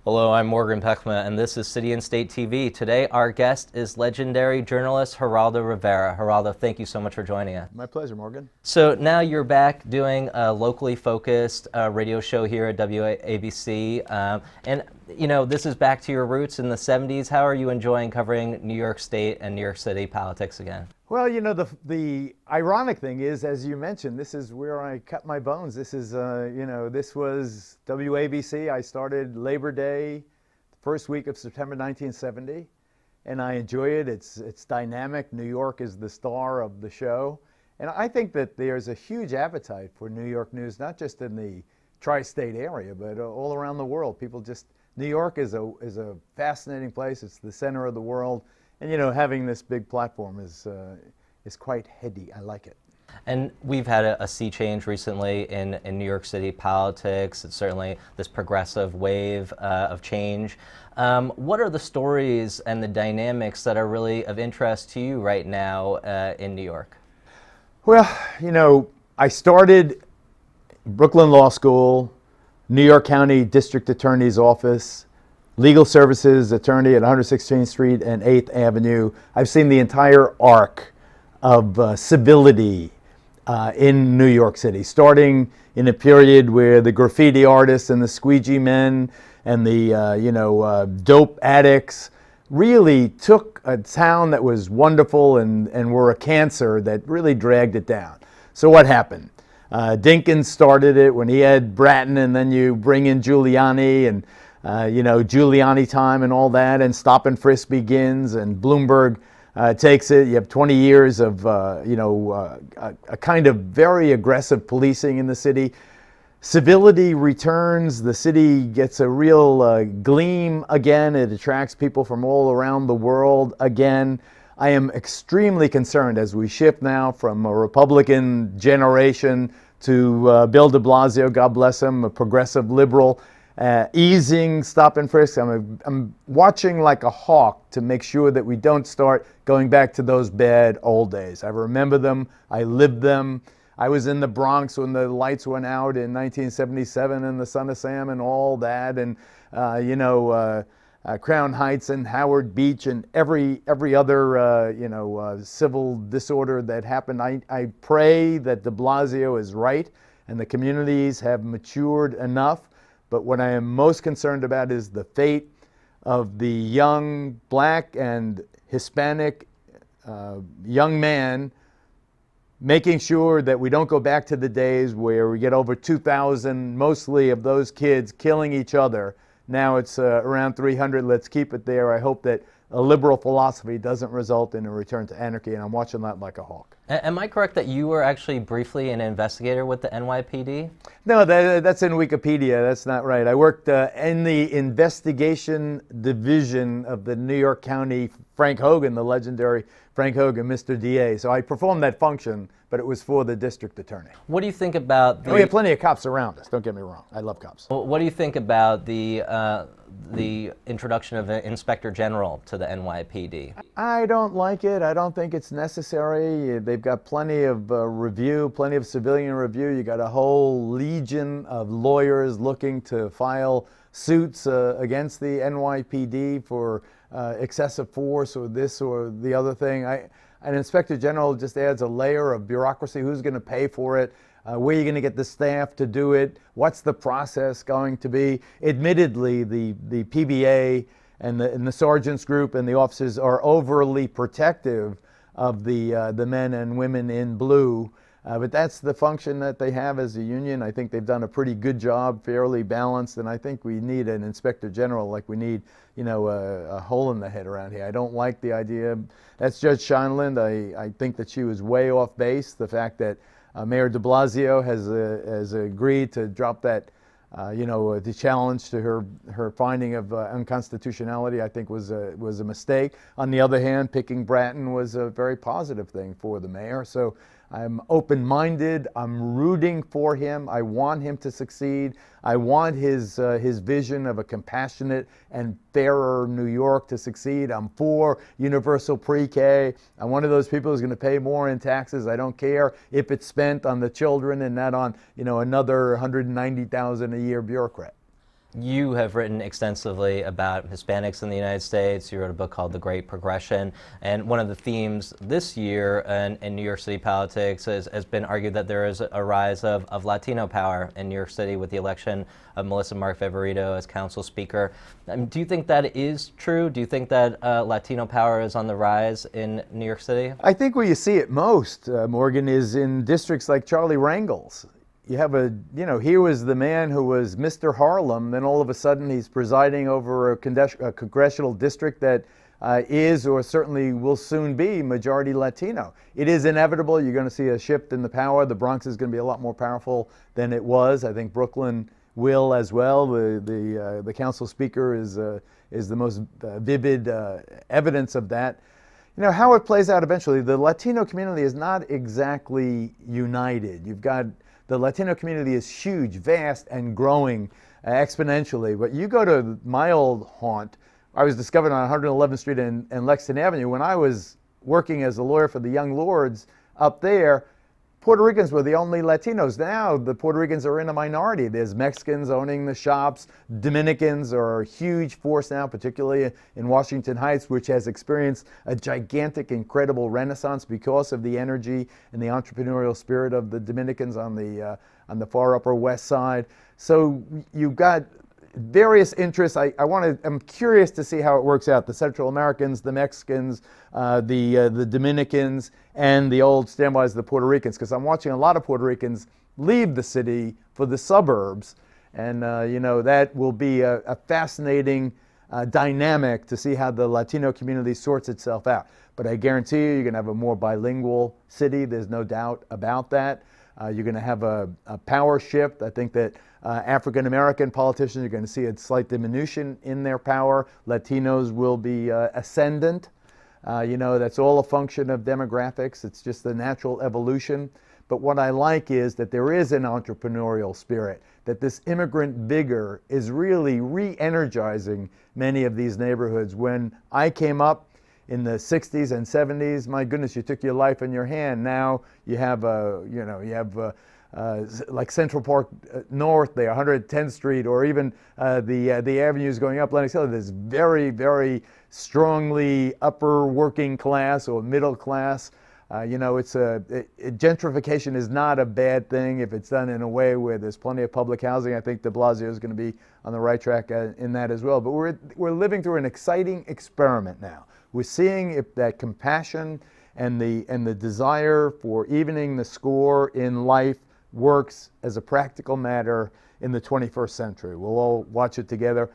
Hello, I'm Morgan Pechma, and this is City and State TV. Today, our guest is legendary journalist Geraldo Rivera. Geraldo, thank you so much for joining us. My pleasure, Morgan. So now you're back doing a locally focused radio show here at WABC, and you know, this is back to your roots in the 70s. How are you enjoying covering New York State and New York City politics again? Well, you know, the ironic thing is, as you mentioned, this is where I cut my bones. This is, this was WABC. I started Labor Day, the first week of September 1970, and I enjoy it. It's dynamic. New York is the star of the show. And I think that there's a huge appetite for New York news, not just in the tri-state area, but all around the world. New York is a fascinating place. It's the center of the world. And you know, having this big platform is quite heady. I like it. And we've had a sea change recently in New York City politics. It's certainly this progressive wave of change. What are the stories and the dynamics that are really of interest to you right now in New York? Well, you know, I started Brooklyn Law School, New York County District Attorney's Office, legal services attorney at 116th Street and 8th Avenue. I've seen the entire arc of civility in New York City, starting in a period where the graffiti artists and the squeegee men and the dope addicts really took a town that was wonderful and were a cancer that really dragged it down. So what happened? Dinkins started it when he had Bratton, and then you bring in Giuliani and Giuliani time and all that, and stop and frisk begins, and Bloomberg takes it. You have 20 years of, a kind of very aggressive policing in the city. Civility returns. The city gets a real gleam again. It attracts people from all around the world again. I am extremely concerned as we shift now from a Republican generation to Bill de Blasio, God bless him, a progressive liberal, easing stop and frisk. I'm watching like a hawk to make sure that we don't start going back to those bad old days. I remember them. I lived them. I was in the Bronx when the lights went out in 1977 and the Son of Sam and all that, and Crown Heights and Howard Beach and every other civil disorder that happened. I pray that de Blasio is right and the communities have matured enough. But what I am most concerned about is the fate of the young black and Hispanic young man, making sure that we don't go back to the days where we get over 2,000, mostly of those kids killing each other. Now it's around 300. Let's keep it there. I hope that a liberal philosophy doesn't result in a return to anarchy, and I'm watching that like a hawk. Am I correct that you were actually briefly an investigator with the NYPD? No, that's in Wikipedia. That's not right. I worked in the investigation division of the New York County Frank Hogan, the legendary Frank Hogan, Mr. DA. So I performed that function, but it was for the district attorney. What do you think about we have plenty of cops around us, don't get me wrong. I love cops. Well, what do you think about the introduction of an inspector general to the NYPD? I don't like it. I don't think it's necessary. They've got plenty of review, plenty of civilian review. You got a whole legion of lawyers looking to file suits against the NYPD for excessive force or this or the other thing. An inspector general just adds a layer of bureaucracy. Who's going to pay for it? Where are you going to get the staff to do it? What's the process going to be? Admittedly, the PBA and the sergeants group and the officers are overly protective of the men and women in blue. But that's the function that they have as a union. I think they've done a pretty good job, fairly balanced, and I think we need an inspector general like we need, a hole in the head around here. I don't like the idea. That's Judge Scheinland. I think that she was way off base. The fact that Mayor de Blasio has agreed to drop that, the challenge to her finding of unconstitutionality, I think was a mistake. On the other hand, picking Bratton was a very positive thing for the mayor. So I'm open-minded. I'm rooting for him. I want him to succeed. I want his vision of a compassionate and fairer New York to succeed. I'm for universal pre-K. I'm one of those people who's going to pay more in taxes. I don't care if it's spent on the children and not on, another 190,000 a year bureaucrat. You have written extensively about Hispanics in the United States. You wrote a book called The Great Progression. And one of the themes this year in New York City politics has been argued that there is a rise of Latino power in New York City with the election of Melissa Mark Favorito as council speaker. Do you think that is true? Do you think that Latino power is on the rise in New York City? I think where you see it most, Morgan, is in districts like Charlie Rangel's. You have here was the man who was Mr. Harlem, then all of a sudden he's presiding over a congressional district that is, or certainly will soon be, majority Latino. It is inevitable. You're going to see a shift in the power. The Bronx is going to be a lot more powerful than it was. I think Brooklyn will as well. The council speaker is the most vivid evidence of that. How it plays out eventually, the Latino community is not exactly united. You've got the Latino community is huge, vast, and growing exponentially. But you go to my old haunt. I was discovered on 111th Street and Lexington Avenue. When I was working as a lawyer for the Young Lords up there, Puerto Ricans were the only Latinos. Now the Puerto Ricans are in a minority. There's Mexicans owning the shops. Dominicans are a huge force now, particularly in Washington Heights, which has experienced a gigantic, incredible renaissance because of the energy and the entrepreneurial spirit of the Dominicans on the far Upper West Side. So you've got various interests. I'm curious to see how it works out. The Central Americans, the Mexicans, the Dominicans, and the old standbys, the Puerto Ricans, because I'm watching a lot of Puerto Ricans leave the city for the suburbs, and that will be a fascinating dynamic to see how the Latino community sorts itself out. But I guarantee you're going to have a more bilingual city. There's no doubt about that. You're going to have a power shift. I think that African American politicians are going to see a slight diminution in their power. Latinos will be ascendant. That's all a function of demographics. It's just the natural evolution. But what I like is that there is an entrepreneurial spirit, that this immigrant vigor is really re-energizing many of these neighborhoods. When I came up in the 60s and 70s, my goodness, you took your life in your hand. Now you have, like Central Park North there, 110th Street, or even the avenues going up Lenox Hill. There's very, very strongly upper working class or middle class. Gentrification is not a bad thing if it's done in a way where there's plenty of public housing. I think de Blasio is going to be on the right track in that as well. But we're living through an exciting experiment now. We're seeing if that compassion and the desire for evening the score in life works as a practical matter in the 21st century. We'll all watch it together.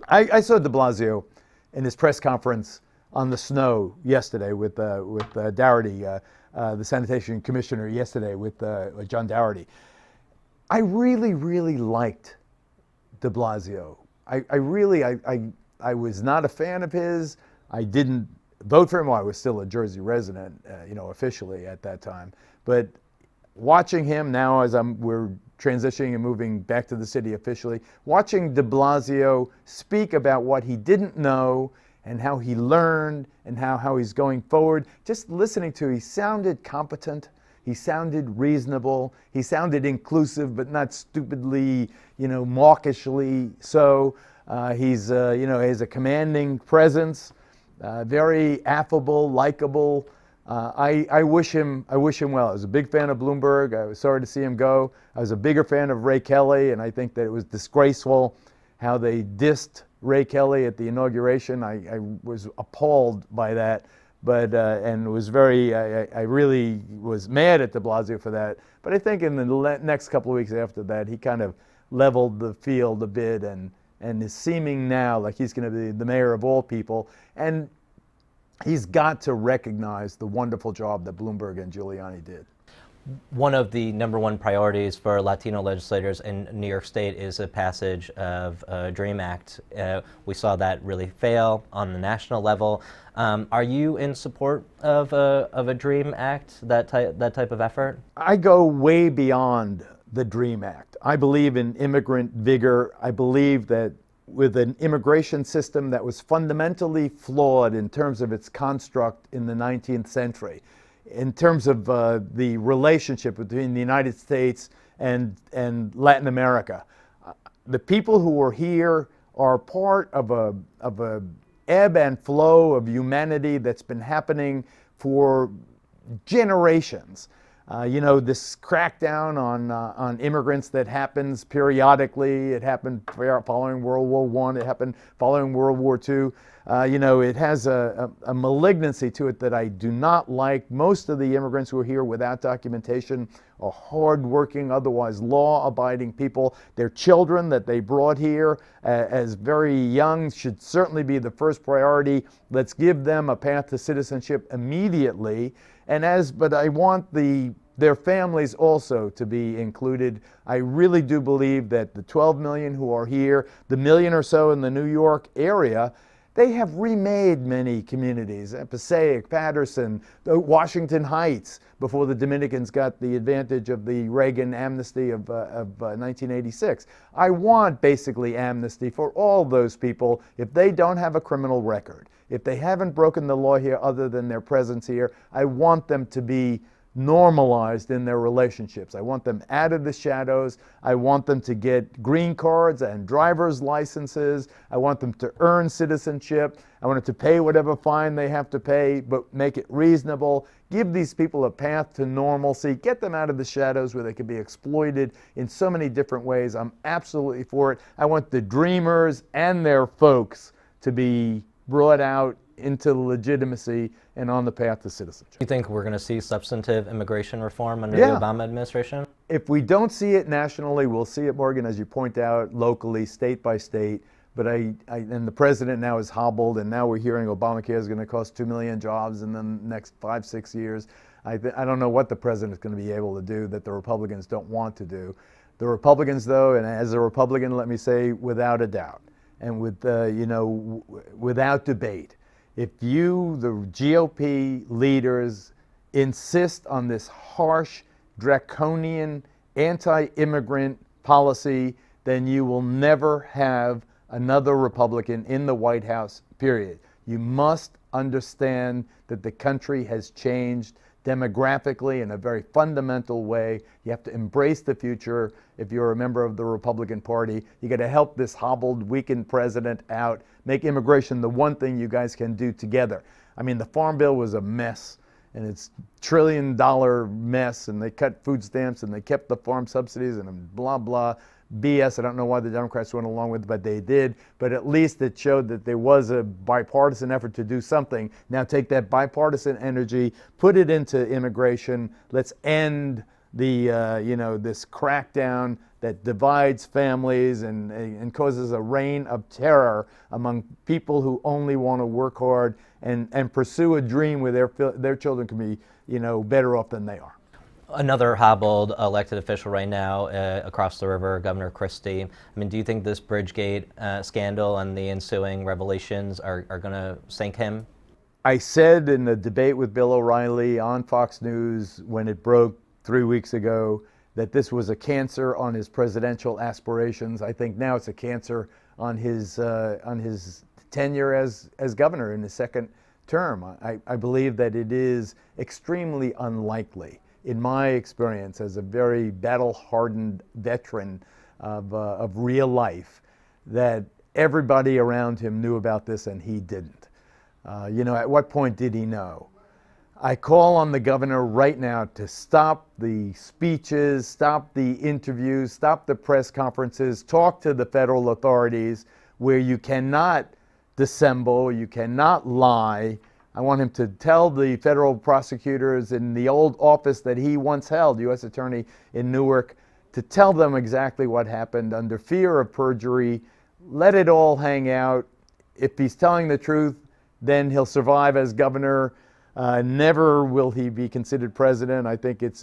I saw de Blasio in his press conference on the snow yesterday with Dougherty, the sanitation commissioner yesterday with John Dougherty. I really, really liked de Blasio. I was not a fan of his. I didn't vote for him. Well, I was still a Jersey resident, officially at that time. But watching him now as we're transitioning and moving back to the city officially, watching de Blasio speak about what he didn't know and how he learned and how he's going forward, just listening to, he sounded competent, he sounded reasonable, he sounded inclusive, but not stupidly, mawkishly so. He has a commanding presence, very affable, likable. I wish him well. I was a big fan of Bloomberg. I was sorry to see him go. I was a bigger fan of Ray Kelly, and I think that it was disgraceful how they dissed Ray Kelly at the inauguration. I was appalled by that, but and was I really was mad at de Blasio for that. But I think in the next couple of weeks after that, he kind of leveled the field a bit and is seeming now like he's going to be the mayor of all people. And he's got to recognize the wonderful job that Bloomberg and Giuliani did. One of the #1 priorities for Latino legislators in New York State is the passage of DREAM Act. We saw that really fail on the national level. Are you in support of a DREAM Act, that type of effort? I go way beyond the DREAM Act. I believe in immigrant vigor. I believe that with an immigration system that was fundamentally flawed in terms of its construct in the 19th century, in terms of the relationship between the United States and Latin America. the people who are here are part of a ebb and flow of humanity that's been happening for generations. This crackdown on immigrants that happens periodically. It happened following World War I. It happened following World War II. It has a malignancy to it that I do not like. Most of the immigrants who are here without documentation are hardworking, otherwise law-abiding people. Their children that they brought here as very young should certainly be the first priority. Let's give them a path to citizenship immediately. But I want their families also to be included. I really do believe that the 12 million who are here, the million or so in the New York area, they have remade many communities, Passaic, Patterson, Washington Heights, before the Dominicans got the advantage of the Reagan amnesty of 1986. I want basically amnesty for all those people if they don't have a criminal record. If they haven't broken the law here other than their presence here, I want them to be normalized in their relationships. I want them out of the shadows. I want them to get green cards and driver's licenses. I want them to earn citizenship. I want them to pay whatever fine they have to pay, but make it reasonable. Give these people a path to normalcy. Get them out of the shadows where they can be exploited in so many different ways. I'm absolutely for it. I want the dreamers and their folks to be brought out into legitimacy and on the path to citizenship. Do you think we're going to see substantive immigration reform under the Obama administration? If we don't see it nationally, we'll see it, Morgan, as you point out, locally, state by state. But and the president now is hobbled, and now we're hearing Obamacare is going to cost 2 million jobs in the next 5-6 years. I don't know what the president is going to be able to do that the Republicans don't want to do. The Republicans, though, and as a Republican, let me say, without a doubt, and without debate, if you, the GOP leaders, insist on this harsh, draconian, anti-immigrant policy, then you will never have another Republican in the White House, period. You must understand that the country has changed demographically in a very fundamental way. You have to embrace the future if you're a member of the Republican Party. You got to help this hobbled, weakened president out. Make immigration the one thing you guys can do together. I mean, the Farm Bill was a mess, and it's $1 trillion mess, and they cut food stamps, and they kept the farm subsidies, and blah, blah. BS. I don't know why the Democrats went along with it, but they did. But at least it showed that there was a bipartisan effort to do something. Now take that bipartisan energy, put it into immigration. Let's end the this crackdown that divides families and causes a reign of terror among people who only want to work hard and pursue a dream where their children can be better off than they are. Another hobbled elected official right now across the river, Governor Christie. I mean, do you think this Bridgegate scandal and the ensuing revelations are going to sink him? I said in the debate with Bill O'Reilly on Fox News when it broke 3 weeks ago that this was a cancer on his presidential aspirations. I think now it's a cancer on his tenure as governor in his second term. I believe that it is extremely unlikely, in my experience as a very battle-hardened veteran of real life, that everybody around him knew about this and he didn't. At what point did he know? I call on the governor right now to stop the speeches, stop the interviews, stop the press conferences, talk to the federal authorities where you cannot dissemble, you cannot lie. I want him to tell the federal prosecutors in the old office that he once held, U.S. Attorney in Newark, to tell them exactly what happened under fear of perjury. Let it all hang out. If he's telling the truth, then he'll survive as governor. Never will he be considered president. I think if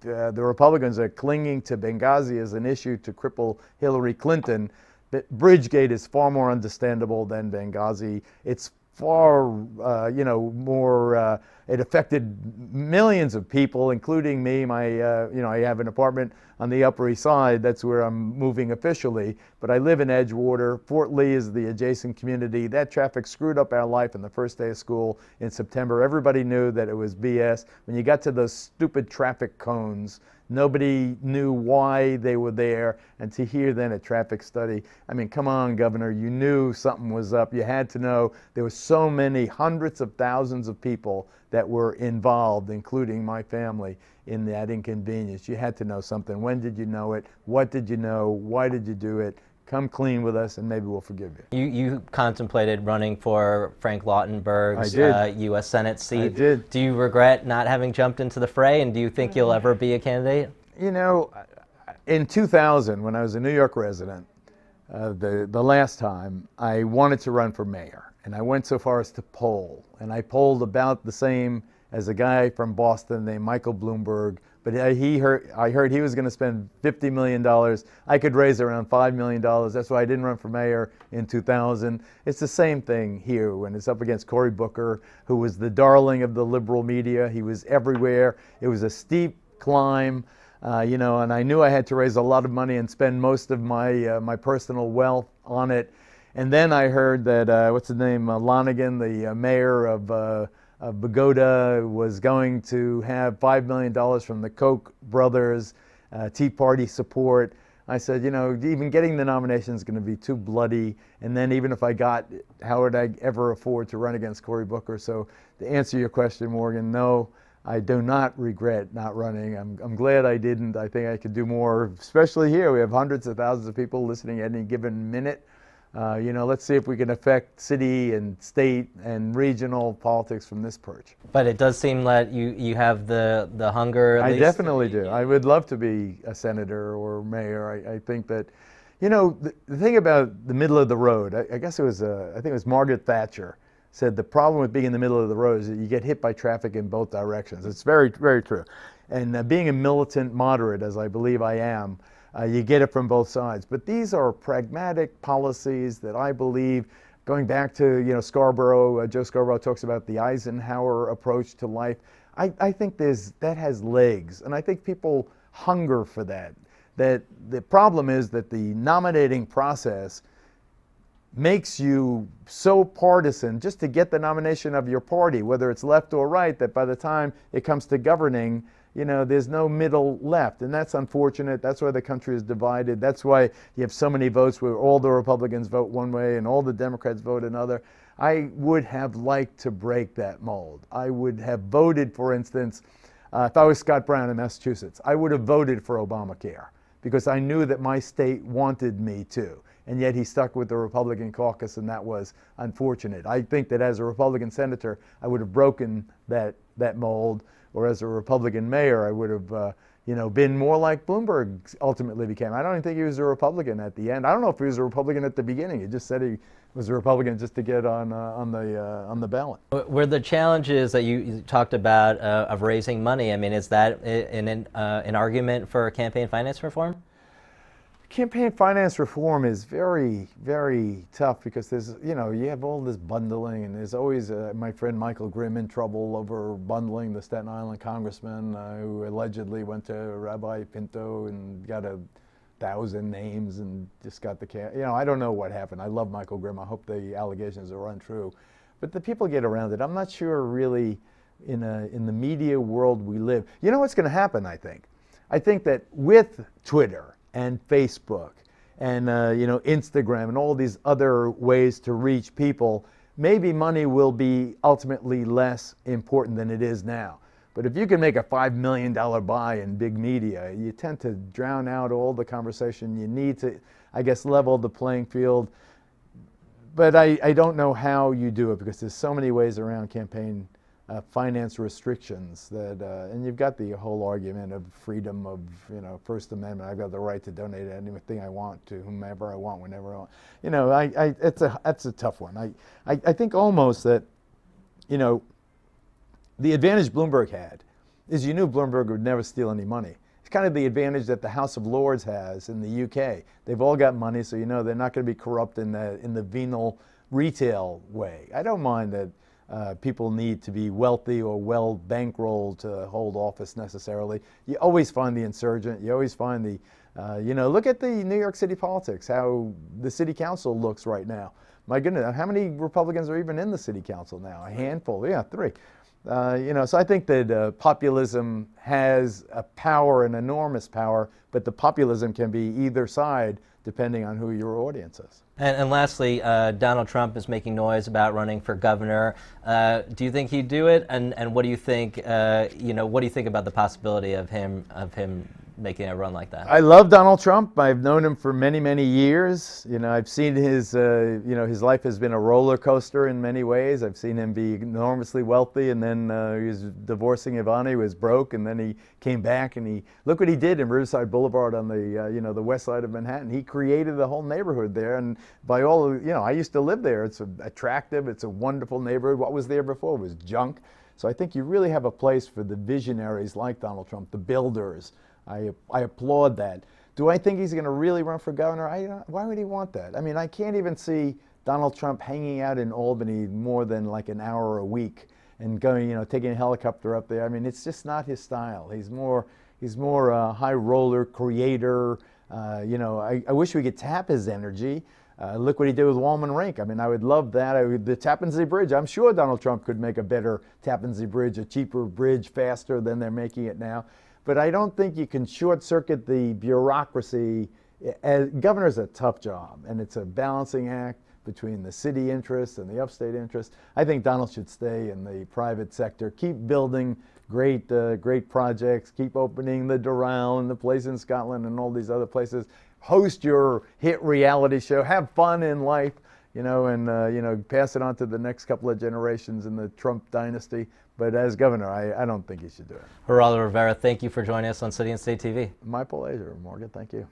the Republicans are clinging to Benghazi as an issue to cripple Hillary Clinton, but Bridgegate is far more understandable than Benghazi. It's far, more. It affected millions of people, including me. I have an apartment on the Upper East Side. That's where I'm moving officially. But I live in Edgewater. Fort Lee is the adjacent community. That traffic screwed up our life on the first day of school in September. Everybody knew that it was BS. When you got to those stupid traffic cones Nobody knew why they were there. And to hear then a traffic study, I mean, come on, Governor, you knew something was up. You had to know. There were so many, hundreds of thousands of people that were involved, including my family, in that inconvenience. You had to know something. When did you know it? What did you know? Why did you do it? Come clean with us, and maybe we'll forgive you. You contemplated running for Frank Lautenberg's U.S. Senate seat. I did. Do you regret not having jumped into the fray, and do you think you'll ever be a candidate? You know, in 2000, when I was a New York resident, the last time, I wanted to run for mayor, and I went so far as to poll, and I polled about the same as a guy from Boston named Michael Bloomberg. But I heard he was going to spend $50 million. I could raise around $5 million. That's why I didn't run for mayor in 2000. It's the same thing here when it's up against Cory Booker, who was the darling of the liberal media. He was everywhere. It was a steep climb, you know, and I knew I had to raise a lot of money and spend most of my my personal wealth on it. And then I heard that, what's his name, Lonigan, the mayor of Bogota, was going to have $5 million from the Koch brothers, Tea Party support. I said, you know, even getting the nomination is going to be too bloody. And then even if I got it, how would I ever afford to run against Cory Booker? So to answer your question, Morgan, no, I do not regret not running. I'm glad I didn't. I think I could do more, especially here. We have hundreds of thousands of people listening at any given minute. You know, let's see if we can affect city and state and regional politics from this perch. But it does seem that you have the hunger. I definitely do. I would love to be a senator or mayor. I think that, you know, the thing about the middle of the road, I guess it was, I think it was Margaret Thatcher said the problem with being in the middle of the road is that you get hit by traffic in both directions. It's very, very true. And being a militant moderate, as I believe I am, you get it from both sides. But these are pragmatic policies that I believe, going back to, you know, Scarborough, Joe Scarborough talks about the Eisenhower approach to life. I think that has legs, and I think people hunger for that. That the problem is that the nominating process makes you so partisan just to get the nomination of your party, whether it's left or right, that by the time it comes to governing, you know, there's no middle left, and that's unfortunate. That's why the country is divided. That's why you have so many votes where all the Republicans vote one way and all the Democrats vote another. I would have liked to break that mold. I would have voted, for instance, if I was Scott Brown in Massachusetts, I would have voted for Obamacare because I knew that my state wanted me to. And yet he stuck with the Republican caucus, and that was unfortunate. I think that as a Republican senator, I would have broken that mold. Or as a Republican mayor, I would have, you know, been more like Bloomberg ultimately became. I don't even think he was a Republican at the end. I don't know if he was a Republican at the beginning. He just said he was a Republican just to get on the ballot. Were the challenges that you talked about of raising money? I mean, is that an argument for campaign finance reform? Campaign finance reform is very, very tough because there's, you know, you have all this bundling, and there's always my friend Michael Grimm in trouble over bundling, the Staten Island congressman who allegedly went to Rabbi Pinto and got 1,000 names and just got the, you know, I don't know what happened. I love Michael Grimm. I hope the allegations are untrue. But the people get around it. I'm not sure really in the media world we live. You know what's going to happen, I think? I think that with Twitter and Facebook and you know, Instagram and all these other ways to reach people, maybe money will be ultimately less important than it is now. But if you can make a $5 million buy in big media, you tend to drown out all the conversation. You need to, I guess, level the playing field. But I don't know how you do it because there's so many ways around campaign finance restrictions that, and you've got the whole argument of freedom of, you know, First Amendment. I've got the right to donate anything I want to whomever I want, whenever I want. You know, that's a tough one. I think almost that, you know, the advantage Bloomberg had is you knew Bloomberg would never steal any money. It's kind of the advantage that the House of Lords has in the UK. They've all got money, so you know they're not going to be corrupt in the venal retail way. I don't mind that people need to be wealthy or well bankrolled to hold office necessarily. You always find the insurgent. You always find the, you know, look at the New York City politics, how the city council looks right now. My goodness, how many Republicans are even in the city council now? A handful, yeah, 3. So I think that populism has a power, an enormous power, but the populism can be either side depending on who your audience is. And lastly, Donald Trump is making noise about running for governor. Do you think he'd do it? And what do you think? What do you think about the possibility of him making a run like that? I love Donald Trump. I've known him for many, many years. I've seen his, his life has been a roller coaster in many ways. I've seen him be enormously wealthy, and then he was divorcing Ivana, he was broke, and then he came back, and look what he did in Riverside Boulevard on the, the west side of Manhattan. He created the whole neighborhood there, and by all, I used to live there. It's attractive. It's a wonderful neighborhood. What was there before was junk. So I think you really have a place for the visionaries like Donald Trump, the builders. I applaud that. Do I think he's going to really run for governor? Why would he want that? I mean, I can't even see Donald Trump hanging out in Albany more than like an hour a week and going, taking a helicopter up there. I mean, it's just not his style. He's more a high roller creator. I wish we could tap his energy. Look what he did with Walman Rink. I mean, I would love that. The Tappan Zee Bridge, I'm sure Donald Trump could make a better Tappan Zee Bridge, a cheaper bridge, faster than they're making it now. But I don't think you can short circuit the bureaucracy. Governor's a tough job, and it's a balancing act between the city interests and the upstate interests. I think Donald should stay in the private sector, keep building great projects, keep opening the Doral and the place in Scotland and all these other places. Host your hit reality show, have fun in life, and pass it on to the next couple of generations in the Trump dynasty. But as governor, I don't think he should do it. Geraldo Rivera, thank you for joining us on City and State TV. My pleasure, Morgan. Thank you.